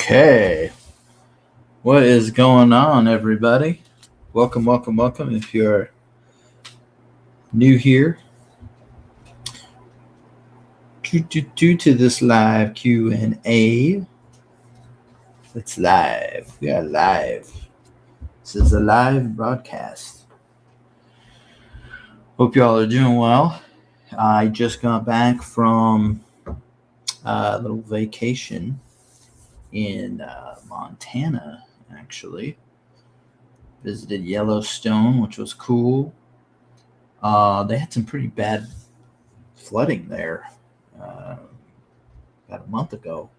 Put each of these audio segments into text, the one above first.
Okay. What is going on, everybody? Welcome, welcome, welcome. If you're new here to this live Q&A, it's live. We are live. This is a live broadcast. Hope y'all are doing well. I just got back from a little vacation in Montana, actually. Visited Yellowstone, which was cool. They had some pretty bad flooding there about a month ago,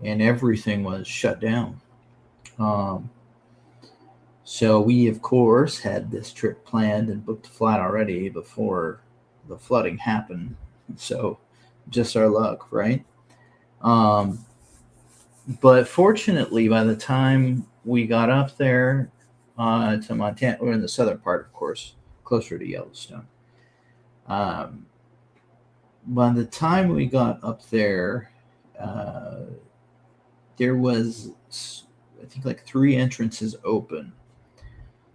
and everything was shut down. So we, of course, had this trip planned and booked a flight already before the flooding happened. So just our luck, right? But fortunately, by the time we got up there to Montana, we're in the southern part, of course, closer to Yellowstone. By the time we got up there, there was, I think, like 3 entrances open.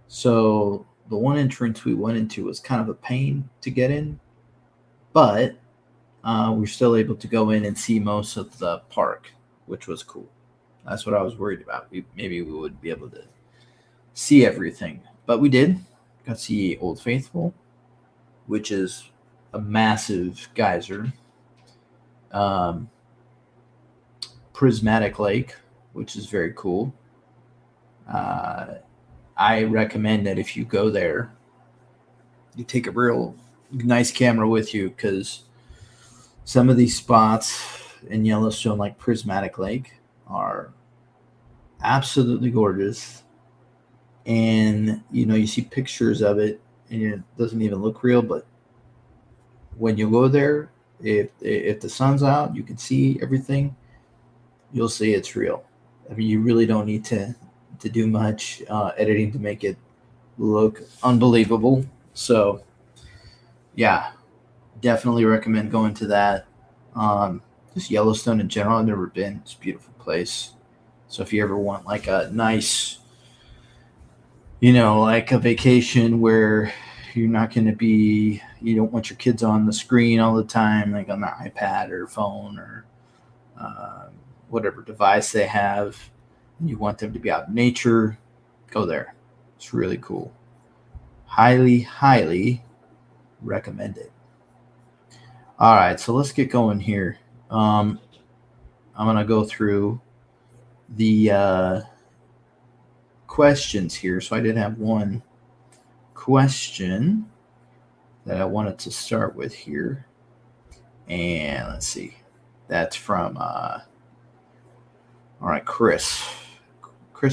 So the one entrance we went into was kind of a pain to get in, but we were still able to go in and see most of the park, which was cool. That's what I was worried about. Maybe we would be able to see everything, but we did. Got to see Old Faithful, which is a massive geyser. Prismatic Lake, which is very cool. I recommend that if you go there, you take a real nice camera with you, because some of these spots in Yellowstone, like Prismatic Lake, are absolutely gorgeous. And you see pictures of it and it doesn't even look real, but when you go there, if the sun's out, you can see everything. You'll see it's real. I mean, you really don't need to do much editing to make it look unbelievable. So yeah, definitely recommend going to that. Just Yellowstone in general, I've never been. It's a beautiful place. So if you ever want like a nice, like a vacation where you're not going to be, you don't want your kids on the screen all the time, like on the iPad or phone or whatever device they have, and you want them to be out in nature, go there. It's really cool. Highly, highly recommend it. All right, so let's get going here. I'm going to go through the questions here. So I did have one question that I wanted to start with here. And let's see. That's from, all right, Chris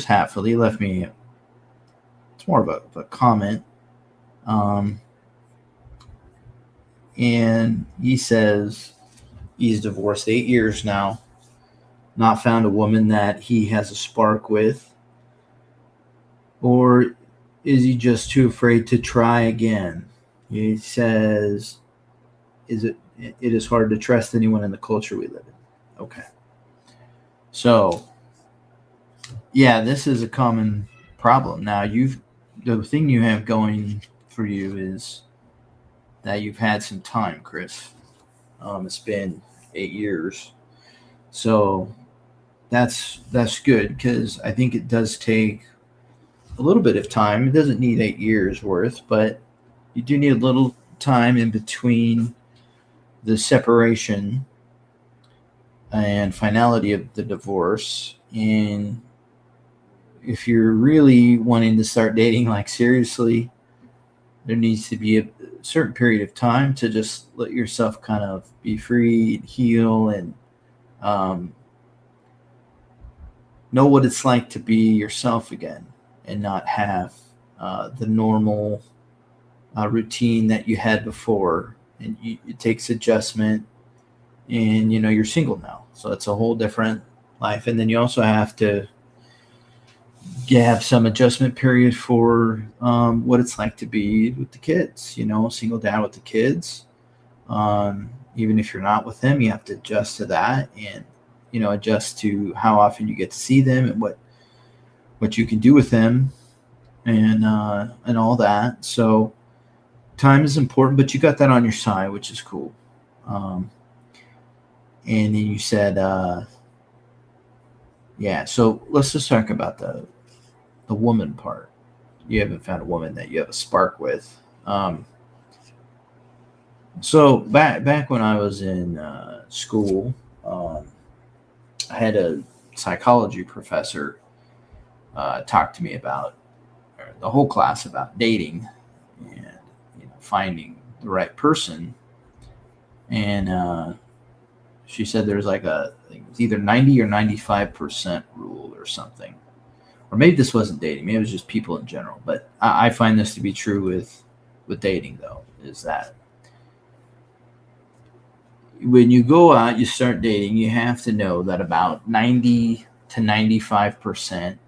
Hatfield. He left me, it's more of a comment. And he says he's divorced 8 years now, not found a woman that he has a spark with, or is he just too afraid to try again? He says, it is hard to trust anyone in the culture we live in. Okay. So, yeah, this is a common problem. Now, the thing you have going for you is that you've had some time, Chris. It's been 8 years. So that's good, because I think it does take a little bit of time. It doesn't need 8 years worth, but you do need a little time in between the separation and finality of the divorce. And if you're really wanting to start dating, like seriously, there needs to be a certain period of time to just let yourself kind of be free and heal and know what it's like to be yourself again, and not have the normal routine that you had before. And it takes adjustment, and you're single now, so it's a whole different life. And then you also have to have some adjustment period for what it's like to be with the kids, single dad with the kids. Even if you're not with them, you have to adjust to that. And adjust to how often you get to see them and what you can do with them, and all that. So time is important, but you got that on your side, which is cool. Um, and then you said, yeah. So let's just talk about the woman part. You haven't found a woman that you have a spark with. So back when I was in school, um, I had a psychology professor talk to me about, or the whole class, about dating and finding the right person. And she said there's like I think it was either 90 or 95% rule or something. Or maybe this wasn't dating, maybe it was just people in general. But I find this to be true with dating, though, is that when you go out, you start dating, you have to know that about 90 to 95%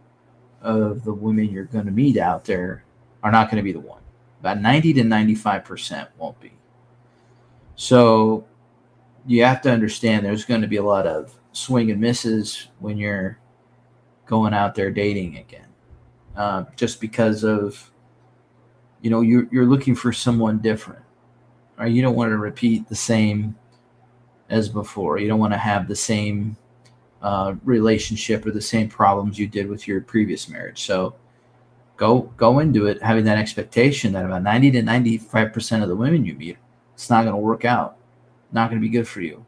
of the women you're going to meet out there are not going to be the one. About 90 to 95% won't be. So you have to understand there's going to be a lot of swing and misses when you're going out there dating again. Just because of, you're looking for someone different. Right? You don't want to repeat the same as before. You don't want to have the same relationship or the same problems you did with your previous marriage. So go into it having that expectation that about 90 to 95% of the women you meet, it's not going to work out, not going to be good for you.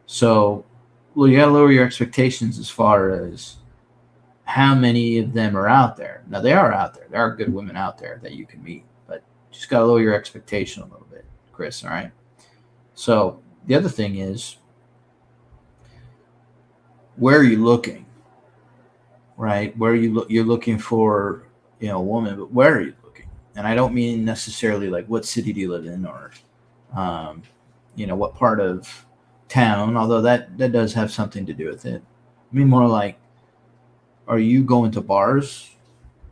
So, well, you got to lower your expectations as far as how many of them are out there. Now, they are out there. There are good women out there that you can meet, but just got to lower your expectation a little bit, Chris. All right. So the other thing is, where are you looking? Right? Where you're looking for, a woman, but where are you looking? And I don't mean necessarily like what city do you live in, or, what part of town, although that does have something to do with it. I mean more like, are you going to bars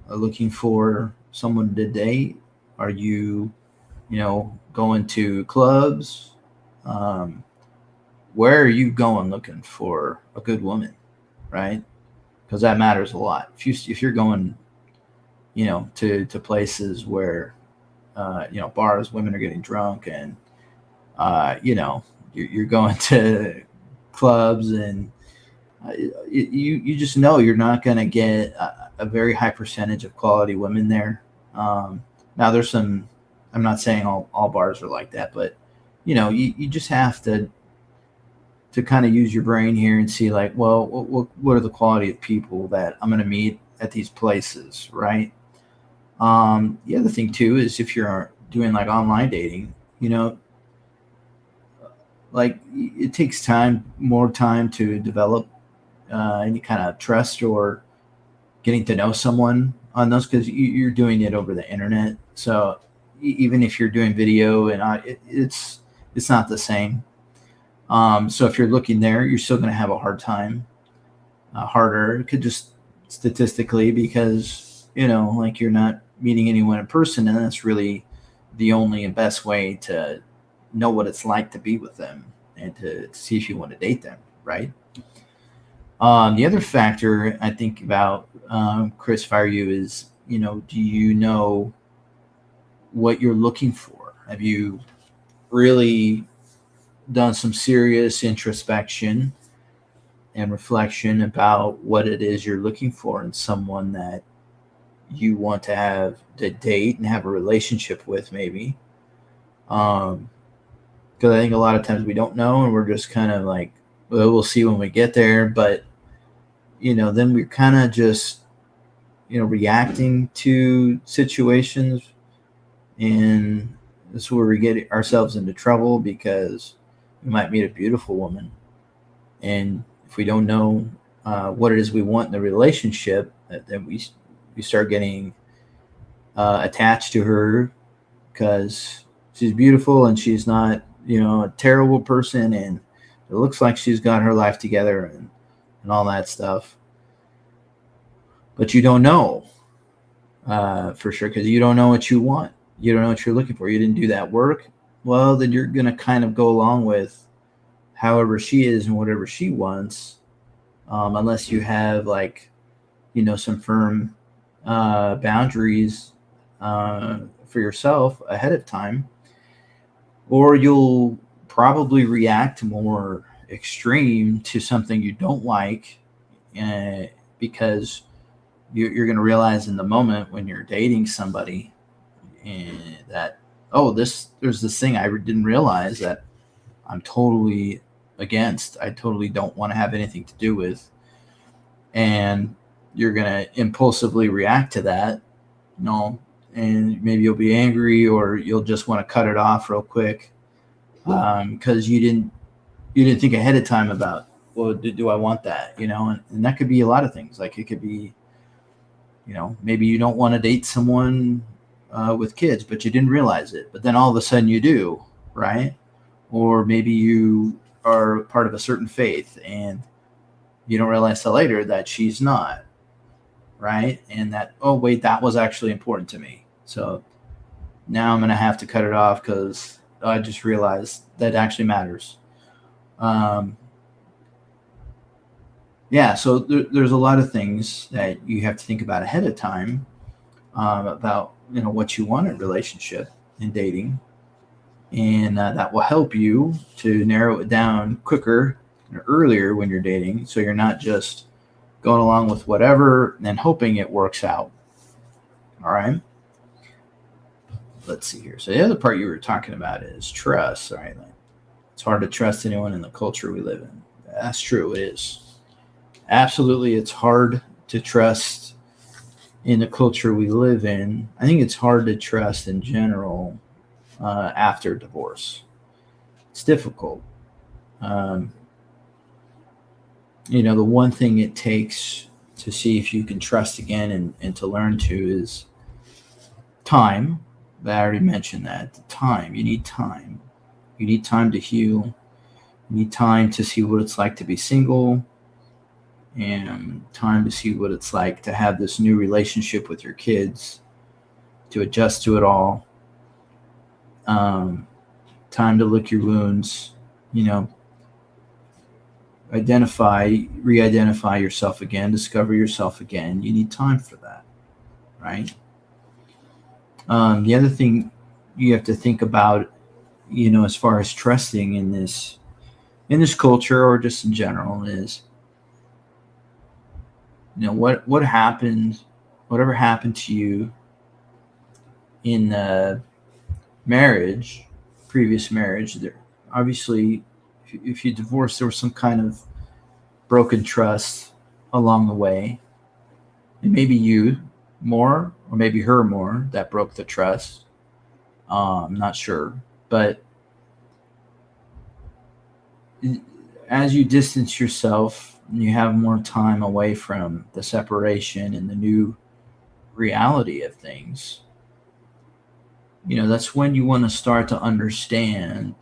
looking for someone to date? Are you, going to clubs? Where are you going looking for a good woman, right? Because that matters a lot. If you're going, to places where, bars, women are getting drunk, and you're going to clubs, and you just know you're not going to get a very high percentage of quality women there. Now there's some. I'm not saying all bars are like that, but you just have to kind of use your brain here and see, like, well, what are the quality of people that I'm going to meet at these places, right? The other thing too is, if you're doing like online dating, like, it takes more time to develop any kind of trust or getting to know someone on those, because you're doing it over the internet. So even if you're doing video and it's not the same. So if you're looking there, you're still going to have a hard time, harder. It could just statistically, because, like, you're not meeting anyone in person, and that's really the only and best way to know what it's like to be with them and to see if you want to date them, right? The other factor I think about, Chris, for you is, do you know what you're looking for? Have you really done some serious introspection and reflection about what it is you're looking for in someone that you want to have to date and have a relationship with, maybe? Because I think a lot of times we don't know, and we're just kind of like, well, we'll see when we get there. But then we're kind of just reacting to situations, and that's where we get ourselves into trouble, because we might meet a beautiful woman, and if we don't know what it is we want in the relationship, then we start getting attached to her because she's beautiful and she's not, a terrible person, and it looks like she's got her life together, and all that stuff. But you don't know for sure, because you don't know what you want. You don't know what you're looking for. You didn't do that work. Well, then you're going to kind of go along with however she is and whatever she wants, unless you have like, some firm boundaries for yourself ahead of time, or you'll probably react more extreme to something you don't like, uh, because you're going to realize in the moment when you're dating somebody, that, oh, there's this thing I didn't realize that I'm totally against. I totally don't want to have anything to do with, and you're going to impulsively react to that, and maybe you'll be angry, or you'll just want to cut it off real quick, because you didn't think ahead of time about, well, do I want that, and that could be a lot of things. Like, it could be, maybe you don't want to date someone with kids, but you didn't realize it, but then all of a sudden you do, right? Or maybe you are part of a certain faith and you don't realize till later that she's not, right? And that, oh wait, that was actually important to me, so now I'm going to have to cut it off because I just realized that actually matters. um, yeah, so there's a lot of things that you have to think about ahead of time, about what you want in a relationship and dating, and that will help you to narrow it down quicker and earlier when you're dating, so you're not just going along with whatever and hoping it works out. All right, let's see here. So the other part you were talking about is trust. All right, like, it's hard to trust anyone in the culture we live in. That's true, it is. Absolutely, it's hard to trust in the culture we live in. I think it's hard to trust in general after divorce. It's difficult. Um, the one thing it takes to see if you can trust again, and to learn to, is time. I already mentioned that. The time. You need time. You need time to heal. You need time to see what it's like to be single, and time to see what it's like to have this new relationship with your kids, to adjust to it all. um, Time to lick your wounds, you know re-identify yourself again, discover yourself again. You need time for that, right? The other thing you have to think about, as far as trusting in this culture, or just in general, is, what happened, whatever happened to you in the marriage, previous marriage. There, obviously, if you divorced, there was some kind of broken trust along the way. And maybe you more, or maybe her more, that broke the trust. I'm not sure. But as you distance yourself and you have more time away from the separation and the new reality of things, that's when you want to start to understand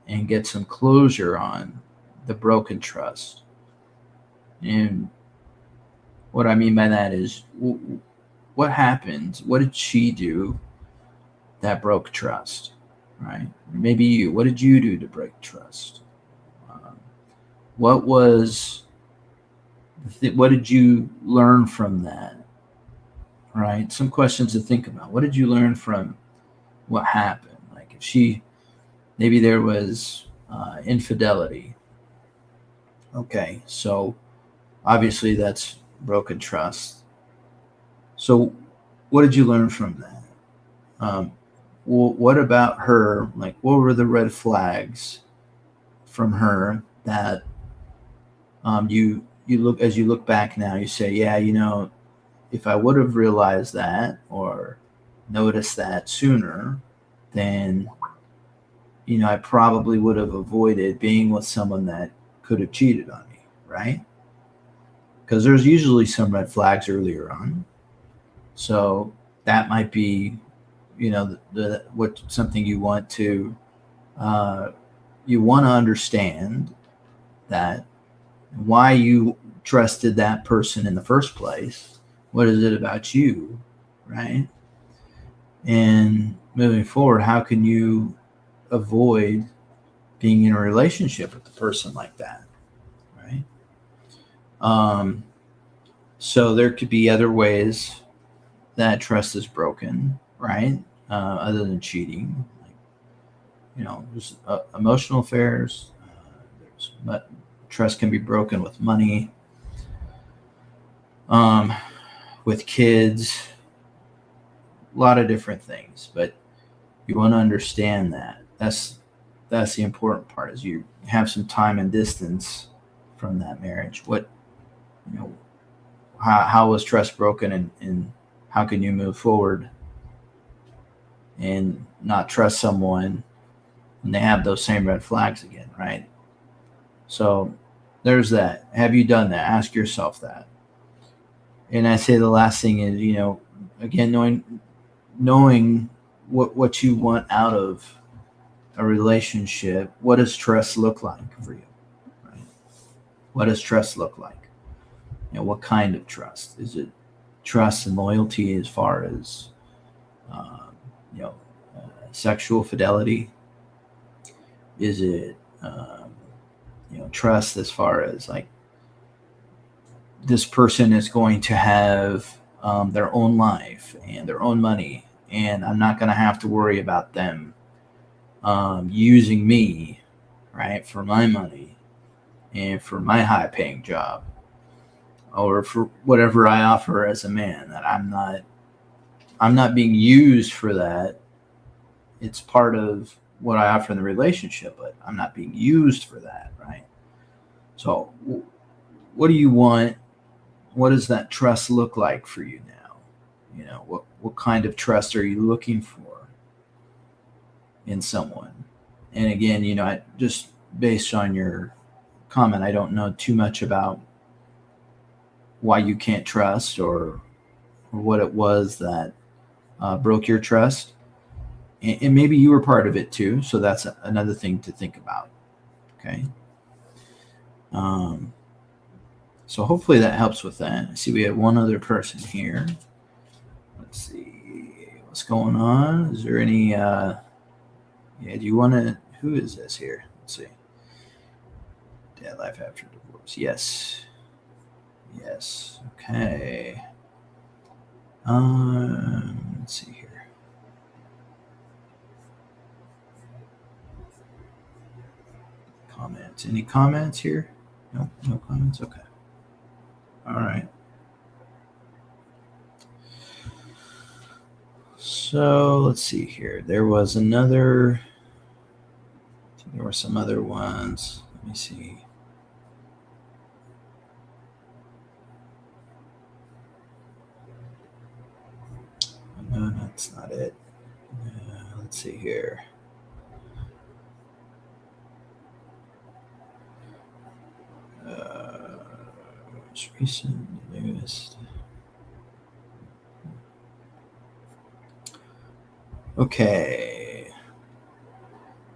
and get some closure on the broken trust. And what I mean by that is, what happened? What did she do that broke trust? Right? Maybe you. What did you do to break trust? Um, what was? What did you learn from that? Right? Some questions to think about. What did you learn from what happened? Like, if maybe there was infidelity. Okay, so obviously that's broken trust. So, what did you learn from that? What about her? Like, what were the red flags from her that, you look, as you look back now, you say, yeah, if I would have realized that, or noticed that sooner, then I probably would have avoided being with someone that could have cheated on me, right? Because there's usually some red flags earlier on. So that might be, what something uh, you want to understand, that why you trusted that person in the first place. What is it about you, right? And moving forward, how can you avoid being in a relationship with a person like that, right? So there could be other ways that trust is broken, right? Other than cheating, there's emotional affairs. But trust can be broken with money, with kids, a lot of different things. But you want to understand that. That's the important part. Is you have some time and distance from that marriage. How was trust broken, and how can you move forward and not trust someone when they have those same red flags again, right? So there's that. Have you done that? Ask yourself that. And I say the last thing is, again, knowing what you want out of a relationship. What does trust look like for you? Right? What does trust look like? What kind of trust? Is it trust and loyalty as far as sexual fidelity? Is it trust as far as like this person is going to have their own life and their own money, and I'm not going to have to worry about them using me, right, for my money and for my high-paying job, or for whatever I offer as a man, that I'm not being used for that. It's part of what I offer in the relationship, but I'm not being used for that, right? So what do you want? What does that trust look like for you now? What kind of trust are you looking for in someone? And again, I just based on your comment, I don't know too much about why you can't trust or what it was that broke your trust. And maybe you were part of it too. So that's another thing to think about. Okay. So hopefully that helps with that. I see we have one other person here. Let's see what's going on. Is there any, do you want to, who is this here? Let's see. Dad life after divorce. Yes. Okay. Let's see here. Comments. Any comments here? No comments. Okay. All right. So let's see here. There were some other ones. Let me see. No, that's not it. Let's see here. Most recent, newest. Okay.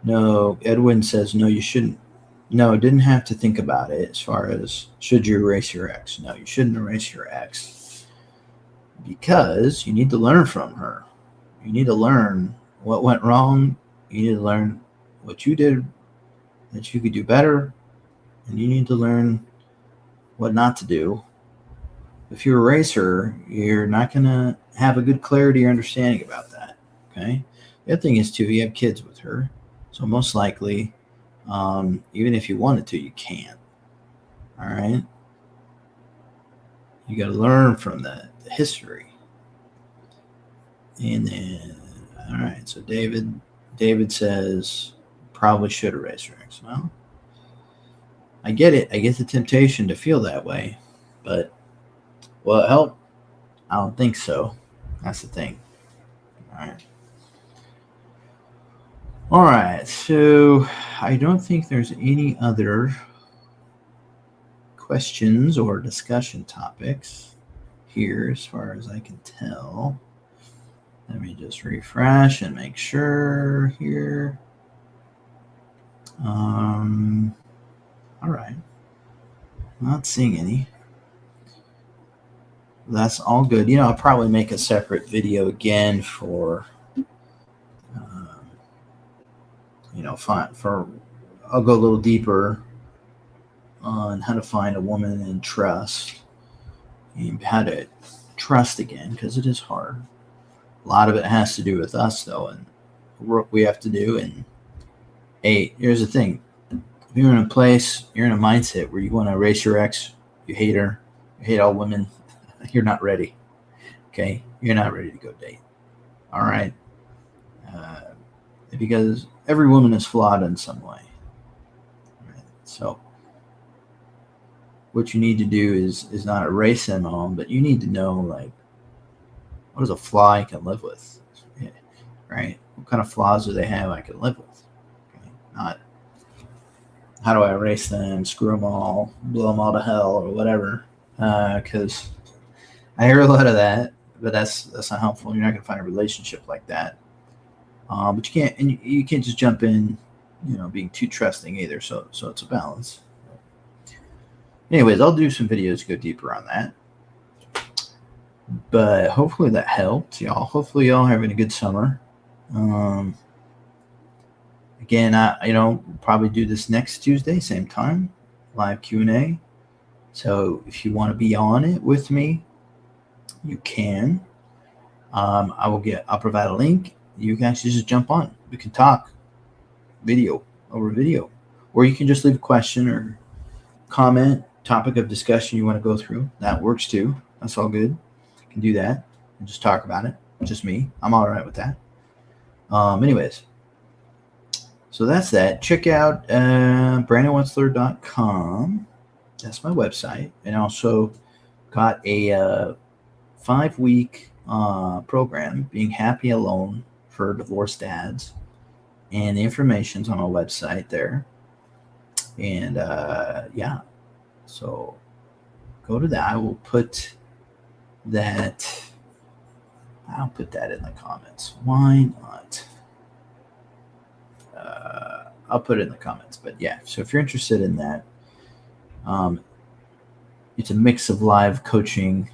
No, Edwin says no. You shouldn't. No, didn't have to think about it as far as should you erase your ex. No, you shouldn't erase your ex because you need to learn from her. You need to learn what went wrong. You need to learn what you did that you could do better, and you need to learn what not to do. If you erase her, you're not going to have a good clarity or understanding about that. Okay. The other thing is too, you have kids with her, so most likely, even if you wanted to, you can't. All right. You got to learn from the history. And then, all right. So David says probably should erase her ex. Well, I get it. I get the temptation to feel that way, but will it help? I don't think so. That's the thing. All right. So I don't think there's any other questions or discussion topics here as far as I can tell. Let me just refresh and make sure here. All right. Not seeing any. That's all good. I'll probably make a separate video again for I'll go a little deeper on how to find a woman and trust, and how to trust again, because it is hard. A lot of it has to do with us, though, and the work we have to do. And hey, here's the thing: if you're in a place, you're in a mindset where you want to erase your ex, you hate her, you hate all women, you're not ready. Okay, you're not ready to go date. All right, because every woman is flawed in some way. Right? So what you need to do is not erase them all, but you need to know, like, what is a flaw I can live with, right? What kind of flaws do they have I can live with? Okay? Not how do I erase them, screw them all, blow them all to hell, or whatever. Because I hear a lot of that, but that's not helpful. You're not going to find a relationship like that. But you can't just jump in, being too trusting either. So it's a balance. Anyways, I'll do some videos to go deeper on that. But hopefully that helped, y'all. Hopefully y'all having a good summer. Again, I probably do this next Tuesday, same time, live Q&A. So if you want to be on it with me, you can. I'll provide a link. You guys just jump on. We can talk video over video, or you can just leave a question or comment, topic of discussion you want to go through. That works too. That's all good. You can do that and just talk about it. Just me. I'm all right with that. Anyways, so that's that. Check out BrandonWetzler.com. That's my website. And also got a 5-week program, Being Happy Alone for Divorced Dads. And the information's on my website there. And yeah, so go to that. I'll put that in the comments. Why not? I'll put it in the comments. But yeah, so if you're interested in that, it's a mix of live coaching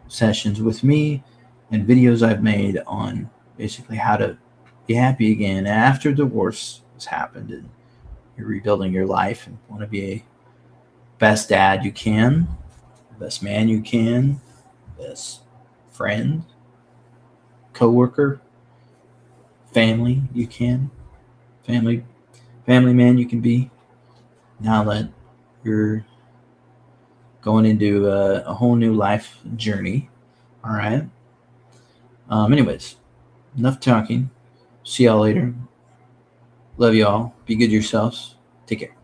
sessions with me and videos I've made on basically how to be happy again after divorce has happened and you're rebuilding your life and want to be a best dad you can, best man you can, best friend, coworker, family you can, family man you can be, now that you're going into a whole new life journey. All right. Anyways, enough talking. See y'all later. Love y'all. Be good to yourselves. Take care.